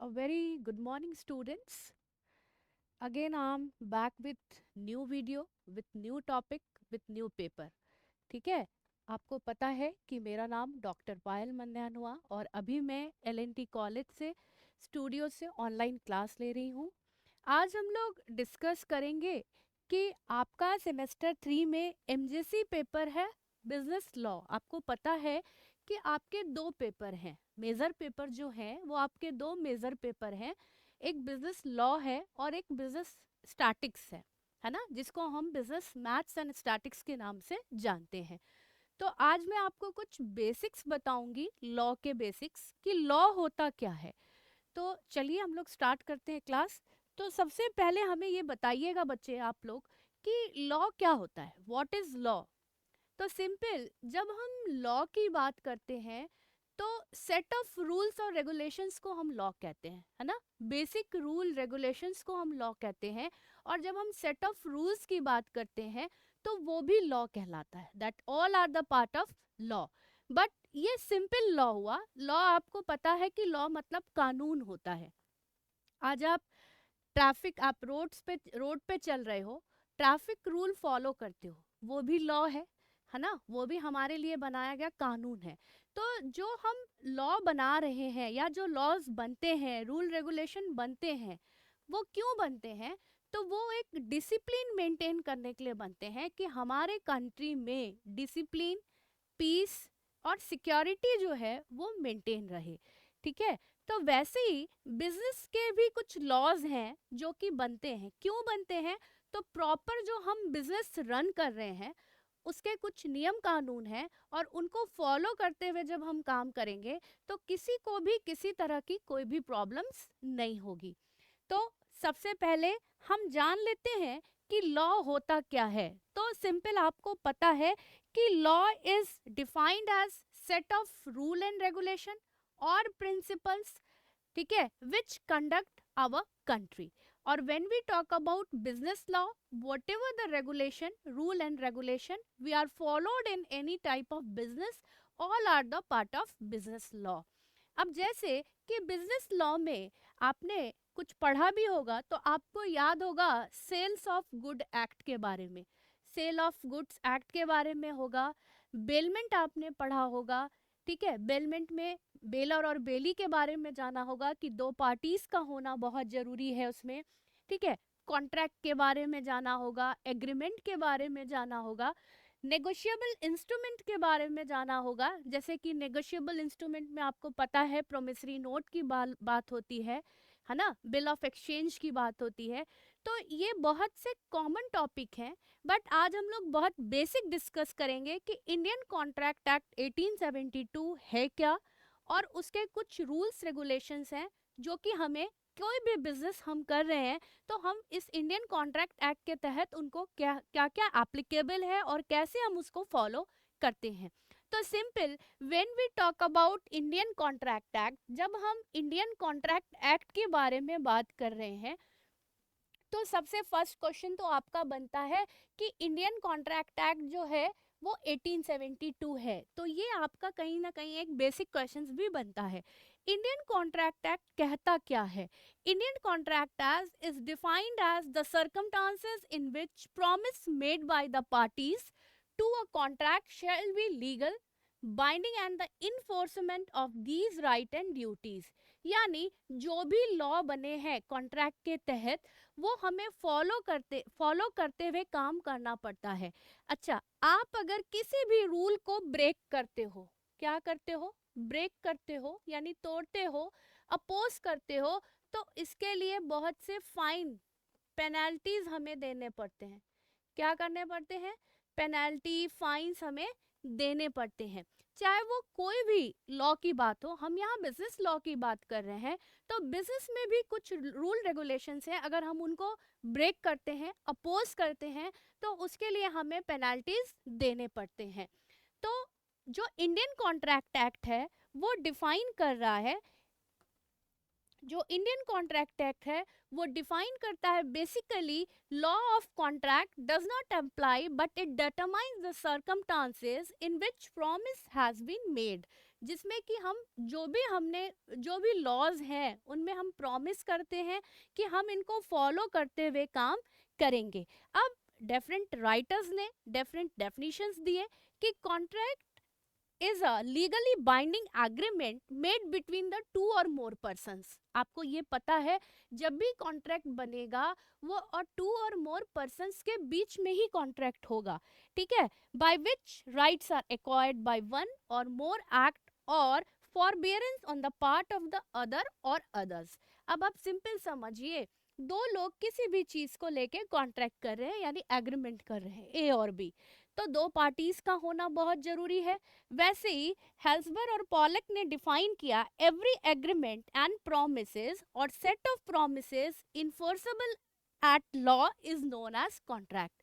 A very good morning, students. Again, I'm back with new video, with new topic, with new paper. ठीक है? आपको पता है कि मेरा नाम डॉक्टर पायल मन्यान हुआ और अभी मैं एलएनटी कॉलेज से स्टूडियो से ऑनलाइन क्लास ले रही हूँ। आज हम लोग डिस्कस करेंगे कि आपका सेमेस्टर 3 में एमजेसी पेपर है बिजनेस लॉ। आपको पता है कि आपके दो पेपर हैं, मेजर पेपर जो हैं वो आपके दो मेजर पेपर हैं, एक बिजनेस लॉ है और एक बिजनेस स्टैटिक्स है ना, जिसको हम बिजनेस मैथ्स एंड स्टैटिक्स के नाम से जानते हैं। तो आज मैं आपको कुछ बेसिक्स बताऊंगी, लॉ के बेसिक्स, कि लॉ होता क्या है। तो चलिए हम लोग स्टार्ट करते हैं क्लास। तो सबसे पहले हमें ये बताइएगा बच्चे आप लोग कि लॉ क्या होता है, व्हाट इज लॉ। तो सिंपल, जब हम लॉ की बात करते हैं तो सेट ऑफ रूल्स और रेगुलेशंस को हम लॉ कहते हैं, है ना। बेसिक रूल रेगुलेशंस को हम लॉ कहते हैं। और जब हम सेट ऑफ रूल्स की बात करते हैं तो वो भी लॉ कहलाता है, that all are the part of law. But ये सिंपल लॉ हुआ। लॉ आपको पता है कि लॉ मतलब कानून होता है। आज आप ट्रैफिक, आप रोड पे चल रहे हो, ट्रैफिक रूल फॉलो करते हो, वो भी लॉ है ना, वो भी हमारे लिए बनाया गया कानून है। तो जो हम लॉ बना रहे हैं या जो लॉज बनते हैं, रूल रेगुलेशन बनते हैं, वो क्यों बनते हैं? तो वो एक डिसिप्लिन मेंटेन करने के लिए बनते हैं कि हमारे कंट्री में डिसिप्लिन, पीस और सिक्योरिटी जो है वो मेंटेन रहे। ठीक है। तो वैसे ही बिजनेस के भी कुछ लॉज हैं जो कि बनते हैं। क्यों बनते हैं? तो प्रॉपर जो हम बिजनेस रन कर रहे हैं उसके कुछ नियम कानून हैं और उनको फॉलो करते हुए जब हम काम करेंगे तो किसी को भी किसी तरह की कोई भी प्रॉब्लम्स नहीं होगी। तो सबसे पहले हम जान लेते हैं कि लॉ होता क्या है। तो सिंपल, आपको पता है कि law is defined as set of rule and regulation और प्रिंसिपल्स, ठीक है, विच कंडक्ट आवर कंट्री। और when we talk about business law, whatever the regulation, rule and regulation we are followed in any type of business, all are the part of business law. अब जैसे कि business law में आपने कुछ पढ़ा भी होगा तो आपको याद होगा सेल्स ऑफ गुड एक्ट के बारे में, सेल ऑफ गुड्स एक्ट के बारे में होगा। बेलमेंट आपने पढ़ा होगा। ठीक है, बेलमेंट में बेलर और बेली के बारे में जाना होगा कि दो पार्टीज का होना बहुत जरूरी है उसमें। ठीक है, कॉन्ट्रैक्ट के बारे में जाना होगा, एग्रीमेंट के बारे में जाना होगा, नेगोशिएबल इंस्ट्रूमेंट के बारे में जाना होगा। जैसे कि नेगोशिएबल इंस्ट्रूमेंट में आपको पता है प्रोमिसरी नोट की बात होती है ना, बिल ऑफ एक्सचेंज की बात होती है। तो ये बहुत से कॉमन टॉपिक हैं। बट आज हम लोग बहुत बेसिक डिस्कस करेंगे कि इंडियन कॉन्ट्रैक्ट एक्ट 1872 है क्या और उसके कुछ रूल्स रेगुलेशंस हैं जो कि हमें, कोई भी बिजनेस हम कर रहे हैं तो हम इस इंडियन कॉन्ट्रैक्ट एक्ट के तहत उनको क्या क्या क्या एप्लीकेबल है और कैसे हम उसको फॉलो करते हैं। तो simple, when we talk about Indian contract act, जब हम इंडियन कॉन्ट्रैक्ट एक्ट के बारे में बात कर रहे हैं तो सबसे फर्स्ट क्वेश्चन तो आपका बनता है कि इंडियन कॉन्ट्रैक्ट एक्ट जो है वो 1872 है। तो ये आपका कहीं ना कहीं एक बेसिक क्वेश्चंस भी बनता है। इंडियन कॉन्ट्रैक्ट एक्ट कहता क्या है? Indian contract act is defined as the circumstances in which promise made by the parties to a contract shall be legal, binding and the enforcement of these right and duties. यानी जो भी law बने हैं contract के तहत वो हमें follow करते हुए काम करना पड़ता है। अच्छा, आप अगर किसी भी रूल को ब्रेक करते हो, क्या करते हो? ब्रेक करते हो यानी तोड़ते हो, अपोज करते हो, तो इसके लिए बहुत से फाइन, पेनल्टीज हमें देने पड़ते हैं। क्या करने पड़ते हैं? पेनल्टी, फाइन्स हमें देने पड़ते हैं। चाहे वो कोई भी लॉ की बात हो, हम यहाँ बिजनेस लॉ की बात कर रहे हैं तो बिजनेस में भी कुछ रूल रेगुलेशंस हैं, अगर हम उनको ब्रेक करते हैं, अपोज करते हैं, तो उसके लिए हमें पेनल्टीज देने पड़ते हैं। तो जो इंडियन कॉन्ट्रैक्ट एक्ट है वो डिफाइन कर रहा है, जो इंडियन कॉन्ट्रैक्ट एक्ट है वो डिफाइन करता है basically law of contract does not apply but it determines the circumstances in which promise has been made. जिसमें कि हम जो भी लॉज हैं उनमें हम प्रॉमिस करते हैं कि हम इनको फॉलो करते हुए काम करेंगे। अब डिफरेंट राइटर्स ने डिफरेंट डेफिनेशंस दिए कि contract is a legally binding agreement made between the two or more persons। आपको ये पता है जब भी कॉन्ट्रैक्ट बनेगा वो और टू और मोर पर्सन्स के बीच में ही कॉन्ट्रैक्ट होगा, ठीक है। By which rights are acquired by one or more act or forbearance on the part of the other or others. अब आप सिंपल समझिए, दो लोग किसी भी चीज को लेके कॉन्ट्रैक्ट कर रहे हैं यानी एग्रीमेंट कर रहे हैं, ए और बी, तो दो पार्टीज का होना बहुत जरूरी है। वैसे ही हेल्सबर और पॉलक ने डिफाइन किया एवरी एग्रीमेंट एंड प्रोमिसेस और set of promises enforceable at law is known as contract.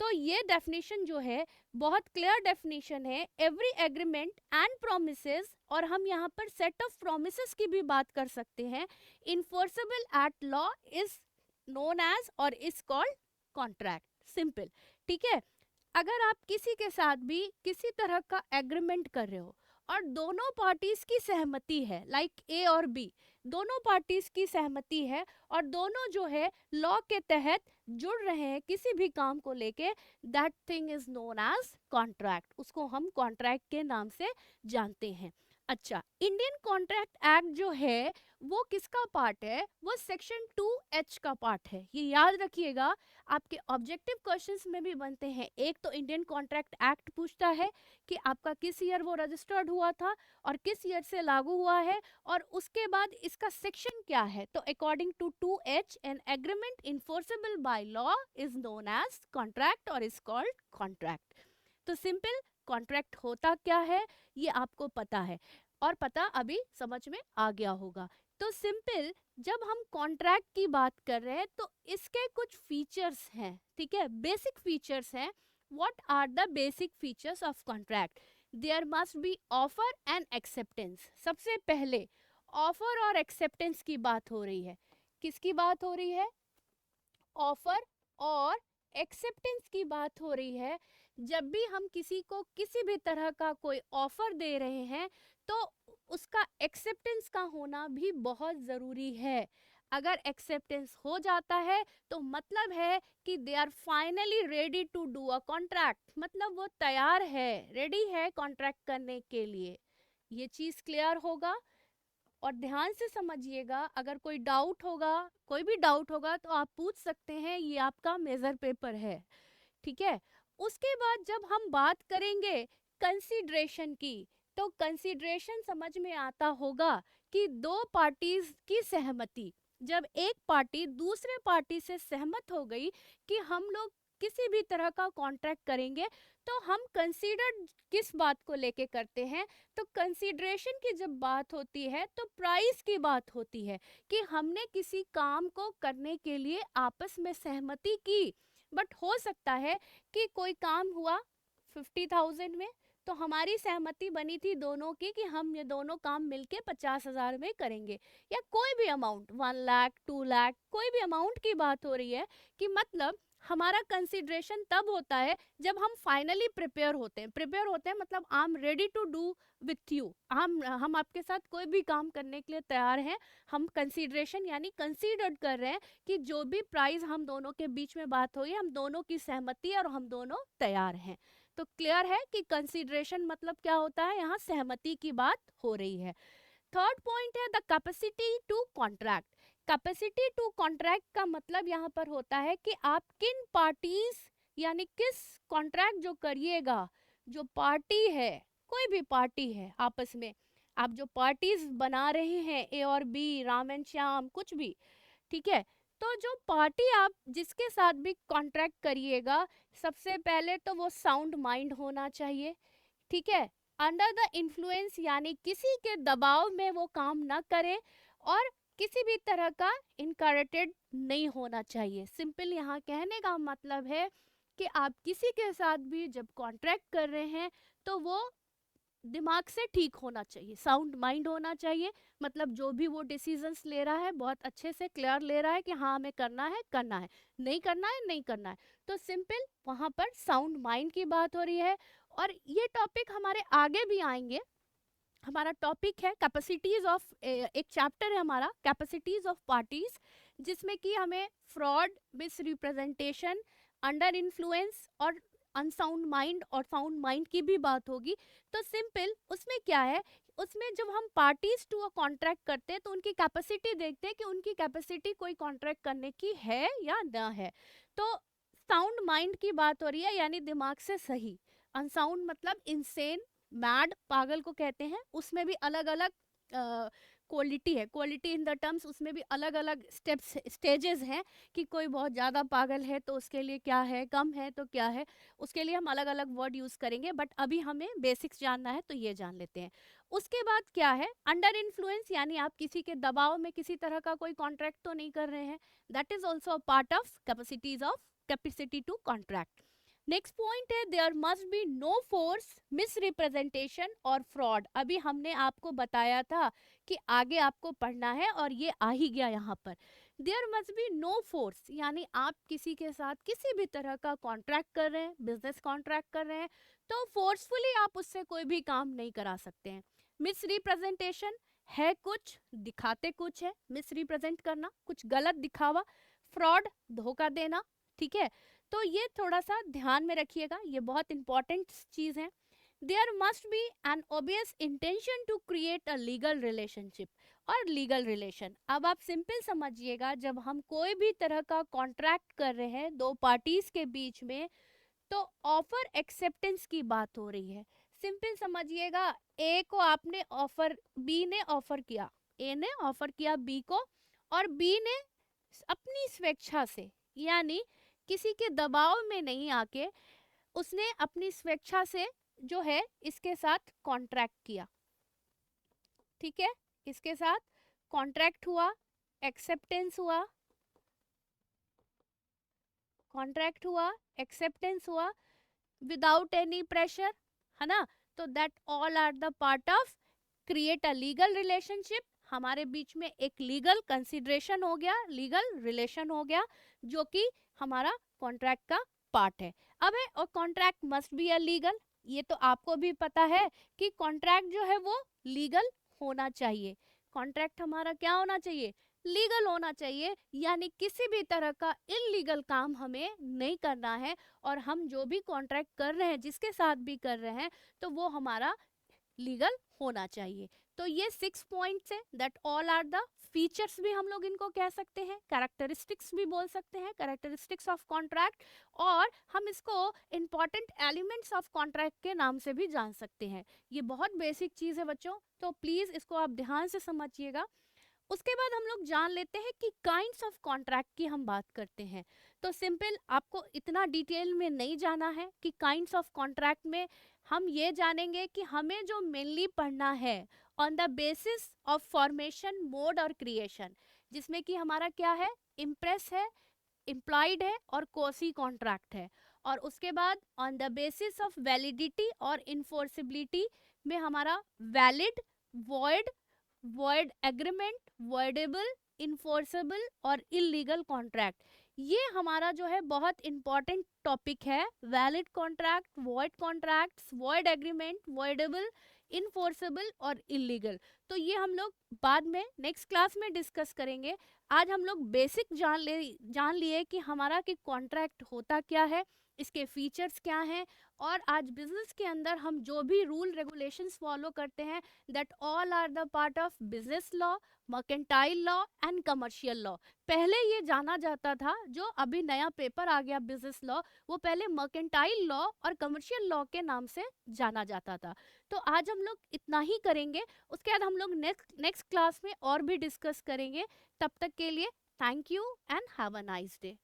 तो ये डेफिनेशन जो है बहुत क्लियर डेफिनेशन है, एवरी एग्रीमेंट एंड प्रोमिसेस, और हम यहाँ पर सेट ऑफ प्रोमिसेस की भी बात कर सकते हैं, enforceable at law is known as और इज कॉल्ड कॉन्ट्रैक्ट। सिंपल, ठीक है। अगर आप किसी के साथ भी किसी तरह का एग्रीमेंट कर रहे हो और दोनों पार्टीज की सहमति है, लाइक ए और बी, दोनों पार्टीज की सहमति है और दोनों जो है लॉ के तहत जुड़ रहे हैं किसी भी काम को लेके, that thing is known as contract. उसको हम कॉन्ट्रैक्ट के नाम से जानते हैं। अच्छा, इंडियन कॉन्ट्रैक्ट एक्ट जो है वो किसका पार्ट है? वो सेक्शन 2H का पार्ट है। ये याद रखिएगा, आपके ऑब्जेक्टिव क्वेश्चंस में भी बनते हैं। एक तो इंडियन कॉन्ट्रैक्ट एक्ट पूछता है कि आपका किस ईयर वो रजिस्टर्ड हुआ था और किस ईयर से लागू हुआ है, और उसके बाद इसका सेक्शन क्या है। तो according to 2H, an agreement enforceable by law is known as contract और इज कॉल्ड कॉन्ट्रैक्ट। तो सिंपल, कॉन्ट्रैक्ट होता क्या है ये आपको पता है, और पता अभी समझ में आ गया होगा। तो सिंपल, जब हम कॉन्ट्रैक्ट की बात कर रहे हैं तो इसके कुछ फीचर्स हैं, ठीक है, बेसिक फीचर्स हैं। What are the basic features of contract? There must be offer and acceptance. सबसे पहले ऑफर और एक्सेप्टेंस की बात हो रही है। किसकी बात हो रही है? ऑफर और एक्सेप्टेंस की बात हो रही है। जब भी हम किसी को किसी भी तरह का कोई ऑफर दे रहे हैं तो उसका एक्सेप्टेंस का होना भी बहुत ज़रूरी है। अगर एक्सेप्टेंस हो जाता है तो मतलब है कि they are finally ready to do a contract, मतलब वो तैयार है, रेडी है कॉन्ट्रैक्ट करने के लिए। ये चीज़ क्लियर होगा। और ध्यान से समझिएगा, अगर कोई डाउट होगा, कोई भी डाउट होगा तो आप पूछ सकते हैं, ये आपका मेजर पेपर है, ठीक है। उसके बाद जब हम बात करेंगे कंसीडरेशन की, तो कंसीडरेशन समझ में आता होगा कि दो पार्टीज की सहमति। जब एक पार्टी दूसरे पार्टी से सहमत हो गई कि हम लोग किसी भी तरह का कॉन्ट्रैक्ट करेंगे, तो हम कंसीडर किस बात को लेके करते हैं? तो कंसीडरेशन की जब बात होती है तो प्राइस की बात होती है कि हमने किसी काम को करने के लिए आपस में सहमति की। बट हो सकता है कि कोई काम हुआ 50,000 में, तो हमारी सहमति बनी थी दोनों की कि हम ये दोनों काम मिलके 50,000 में करेंगे, या कोई भी अमाउंट 1 लाख 2 लाख, कोई भी अमाउंट की बात हो रही है, कि मतलब हमारा कंसिडरेशन तब होता है जब हम फाइनली प्रिपेयर होते हैं। प्रिपेयर होते हैं मतलब I am ready to do with you, हम आपके साथ कोई भी काम करने के लिए तैयार हैं। हम कंसिडरेशन यानी कंसीडर कर रहे हैं कि जो भी प्राइस हम दोनों के बीच में बात हुई, हम दोनों की सहमति है और हम दोनों तैयार हैं। तो क्लियर है कि कंसिडरेशन मतलब क्या होता है, यहाँ सहमति की बात हो रही है। थर्ड पॉइंट है the capacity to contract. Capacity to contract का मतलब यहाँ पर होता है कि आप किन पार्टीज यानी किस कॉन्ट्रैक्ट जो करिएगा, जो पार्टी है, कोई भी पार्टी है आपस में, आप जो पार्टीज बना रहे हैं, ए और बी, राम एंड श्याम, कुछ भी, ठीक है। तो जो पार्टी आप जिसके साथ भी कॉन्ट्रैक्ट करिएगा, सबसे पहले तो वो साउंड माइंड होना चाहिए, ठीक है। अंडर द इन्फ्लुएंस यानी किसी के दबाव में वो काम ना करे, और किसी भी तरह का इनकरेटेड नहीं होना चाहिए। सिंपल यहाँ कहने का मतलब है कि आप किसी के साथ भी जब कॉन्ट्रैक्ट कर रहे हैं तो वो दिमाग से ठीक होना चाहिए, साउंड माइंड होना चाहिए। मतलब जो भी वो डिसीजंस ले रहा है बहुत अच्छे से क्लियर ले रहा है कि हाँ हमें करना है करना है, नहीं करना है नहीं करना है। तो सिंपल वहाँ पर साउंड माइंड की बात हो रही है। और ये टॉपिक हमारे आगे भी आएंगे, हमारा टॉपिक है कैपेसिटीज ऑफ, एक चैप्टर है हमारा कैपेसिटीज ऑफ पार्टीज, जिसमें कि हमें fraud, miss representation, under influence और अनसाउंड माइंड और साउंड माइंड की भी बात होगी। तो सिंपल उसमें क्या है, उसमें जब हम पार्टीज टू अ कॉन्ट्रैक्ट करते हैं तो उनकी कैपेसिटी देखते हैं कि उनकी कैपेसिटी कोई कॉन्ट्रैक्ट करने की है या ना है। तो साउंड माइंड की बात हो रही है, यानी दिमाग से सही। अनसाउंड मतलब इंसेन, मैड, पागल को कहते हैं। उसमें भी अलग अलग क्वालिटी है, क्वालिटी इन द टर्म्स, उसमें भी अलग अलग स्टेप्स, स्टेजेस हैं कि कोई बहुत ज़्यादा पागल है तो उसके लिए क्या है, कम है तो क्या है, उसके लिए हम अलग अलग वर्ड यूज़ करेंगे। बट अभी हमें बेसिक्स जानना है तो ये जान लेते हैं। उसके बाद क्या है, अंडर इन्फ्लुएंस, यानी आप किसी के दबाव में किसी तरह का कोई कॉन्ट्रैक्ट तो नहीं कर रहे हैं। That is also a part of capacities of capacity to contract. Next point है there must be no force, misrepresentation or fraud. अभी हमने आपको बताया था कि आगे आपको पढ़ना है और ये आ ही गया यहाँ पर। There must be no force, यानी आप किसी के साथ किसी भी तरह का कॉन्ट्रैक्ट कर रहे हैं, बिजनेस कॉन्ट्रैक्ट कर रहे हैं, तो फोर्सफुली आप उससे कोई भी काम नहीं करा सकते हैं। मिस रिप्रेजेंटेशन है कुछ, दिखाते कुछ है, मिस रिप्रेजेंट करना, कुछ गलत दिखावा। फ्रॉड, धोखा देना, ठीक है। तो ये थोड़ा सा ध्यान में रखिएगा, ये बहुत इंपॉर्टेंट चीज है। There must be an obvious intention to create a legal relationship और लीगल रिलेशन। अब आप सिंपल समझिएगा, जब हम कोई भी तरह का कॉन्ट्रैक्ट कर रहे हैं दो पार्टीज के बीच में, तो ऑफर एक्सेप्टेंस की बात हो रही है। सिंपल समझिएगा, ए को आपने ऑफर, बी ने ऑफर किया, ए ने ऑफर किया बी को, और बी ने अपनी स्वेच्छा से, यानी किसी के दबाव में नहीं आके, उसने अपनी स्वेच्छा से जो है इसके साथ कॉन्ट्रैक्ट किया, ठीक है। इसके साथ कॉन्ट्रैक्ट हुआ, एक्सेप्टेंस हुआ, कॉन्ट्रैक्ट हुआ, एक्सेप्टेंस हुआ, विदाउट एनी प्रेशर, है ना। तो that all are the part of create a legal relationship. हमारे बीच में एक लीगल कंसिडरेशन हो गया, लीगल रिलेशन हो गया, जो कि हमारा कॉन्ट्रैक्ट का पार्ट है। अब है, और contract must be a legal, ये तो आपको भी पता है कि कॉन्ट्रैक्ट जो है वो लीगल होना चाहिए। कॉन्ट्रैक्ट हमारा क्या होना चाहिए, लीगल होना चाहिए, यानी किसी भी तरह का इलीगल काम हमें नहीं करना है। और हम जो भी कॉन्ट्रैक्ट कर रहे हैं, जिसके साथ भी कर रहे हैं, तो वो हमारा लीगल होना चाहिए। तो ये 6 पॉइंट्स है, that all are the features भी हम लोग इनको कह सकते हैं, कैरेक्टरिस्टिक्स भी बोल सकते हैं, कैरेक्टरिस्टिक्स ऑफ कॉन्ट्रैक्ट। और हम इसको इंपॉर्टेंट एलिमेंट्स ऑफ कॉन्ट्रैक्ट के नाम से भी जान सकते हैं। ये बहुत बेसिक चीज़ है बच्चों, तो प्लीज़ इसको आप ध्यान से समझिएगा। उसके बाद हम लोग जान लेते हैं कि काइंड्स ऑफ कॉन्ट्रैक्ट की हम बात करते हैं। तो सिंपल, आपको इतना डिटेल में नहीं जाना है कि काइंड्स ऑफ कॉन्ट्रैक्ट में हम ये जानेंगे कि हमें जो मेनली पढ़ना है on the basis of formation, mode और क्रिएशन, जिसमें कि हमारा क्या है, इम्प्रेस है, इम्प्लॉयड है और कोसी कॉन्ट्रैक्ट है। और उसके बाद on the basis of validity और इन्फोर्सिबिलिटी में हमारा valid, void, void agreement, voidable, enforceable और इलीगल कॉन्ट्रैक्ट। ये हमारा जो है बहुत इंपॉर्टेंट टॉपिक है। Valid contract, void contracts, void agreement, voidable, enforceable और इलीगल। तो ये हम लोग बाद में नेक्स्ट क्लास में डिस्कस करेंगे। आज हम लोग बेसिक जान लिए कि हमारा कि कॉन्ट्रैक्ट होता क्या है, इसके फीचर्स क्या हैं, और आज बिजनेस के अंदर हम जो भी रूल रेगुलेशंस फॉलो करते हैं, that all are the part of business law, mercantile law and commercial law. पहले ये जाना जाता था, जो अभी नया पेपर आ गया बिजनेस लॉ, वो पहले मर्केंटाइल लॉ और कमर्शियल लॉ के नाम से जाना जाता था। तो आज हम लोग इतना ही करेंगे, उसके बाद हम लोग नेक्स्ट क्लास में और भी डिस्कस करेंगे। तब तक के लिए thank you and have a nice day.